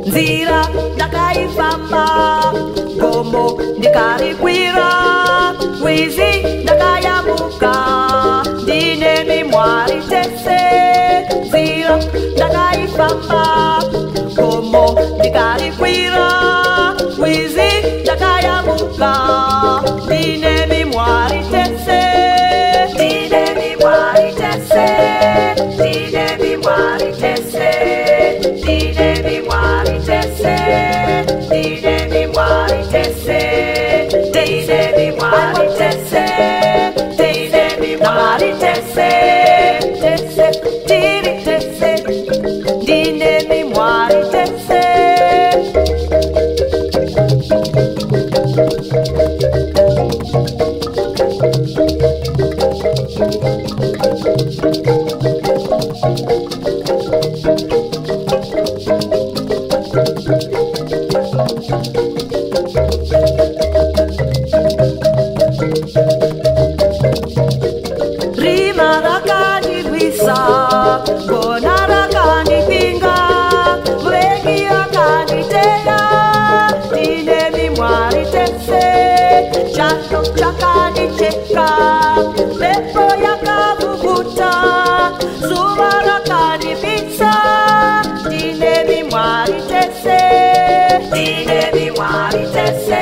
Nzira ndakaifamba gomo ndikarikwira wizi ndakayamuka ndine mimwari tese. Nzira ndakaifamba gomo ndikarikwira wizi ndakayamuka ndine mimwari tese. Ndine mimwari tese. Ndine mimwari tese. Ndine mimwari tese. Ndine mimwari tese. Ndine mimwari tese. Ndine mimwari tese. Tese tiri tese. Ndine mimwari tese. Rima rakanirwisa, gona rakanipinga, mureki akaniteya, ndine mimwari tese. Chando chakanicheka, mhepo yakavuvuta, zuva rakanipisa, ndine mimwari tese. Ndine mimwari tese.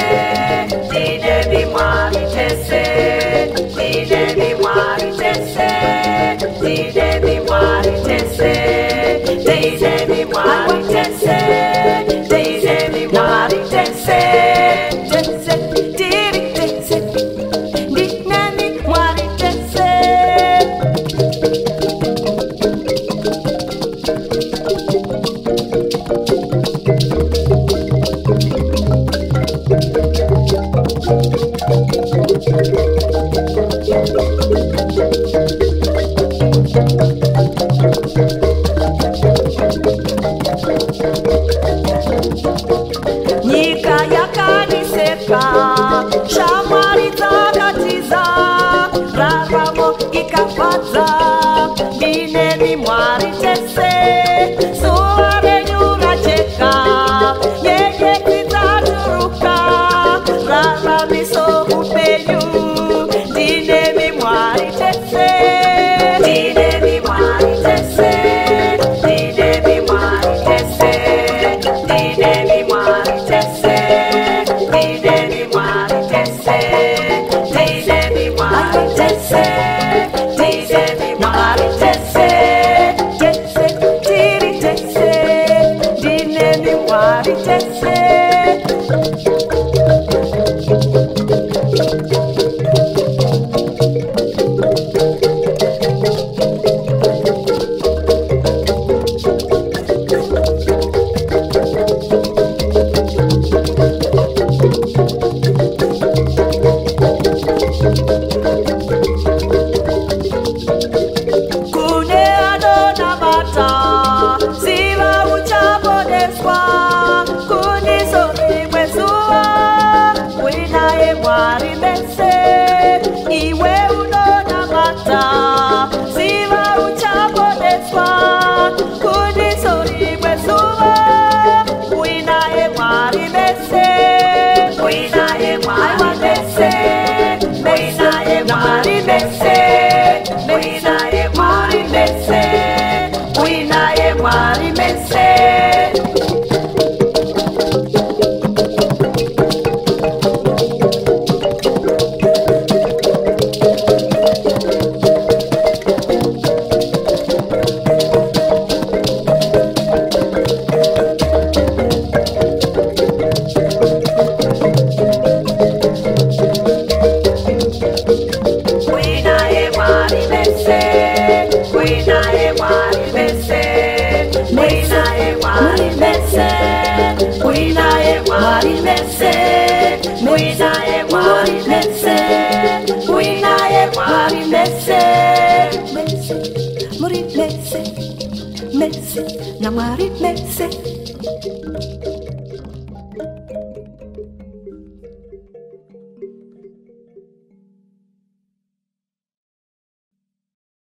Ndine mimwari tese. Ndine mimwari tese. Ndine mimwari tese. Ndine mimwari tese. Ndine mimwari tese. Tese tiri tese. Ndine mimwari tese. Nyika yakaniseka, shamwari dzakatiza, raramo ikafadza, ndine mimwari tese. Zuva renyu rajeka, nyenyedzi dzaturuka, raramiso upenyu, ndine mimwari tese. Ndine mimwari tese. Ndine mimwari tese. Ndine mimwari tese. Ndine mimwari tese. Ndine mimwari tese. Ndine mimwari tese. Tese tiri tese. Ndine mimwari tese. Kune anonamata, ziva uchaponeswa, kuniso rimwe zuva, winaye mwari mese. Iwe unonamata, ziva uchaponeswa, kuniso rimwe zuva, winaye mwari mese. Winaye mwari mese. Winaye mwari mese. Winaye mwari mese. Winaye mwari mese. Winaye mwari mese. Winaye mwari mese. Winaye mwari mese. Winaye mwari mese. Winaye mwari mese. Winaye mwari mese. Mese, muri mese. Mese, na mwari mese.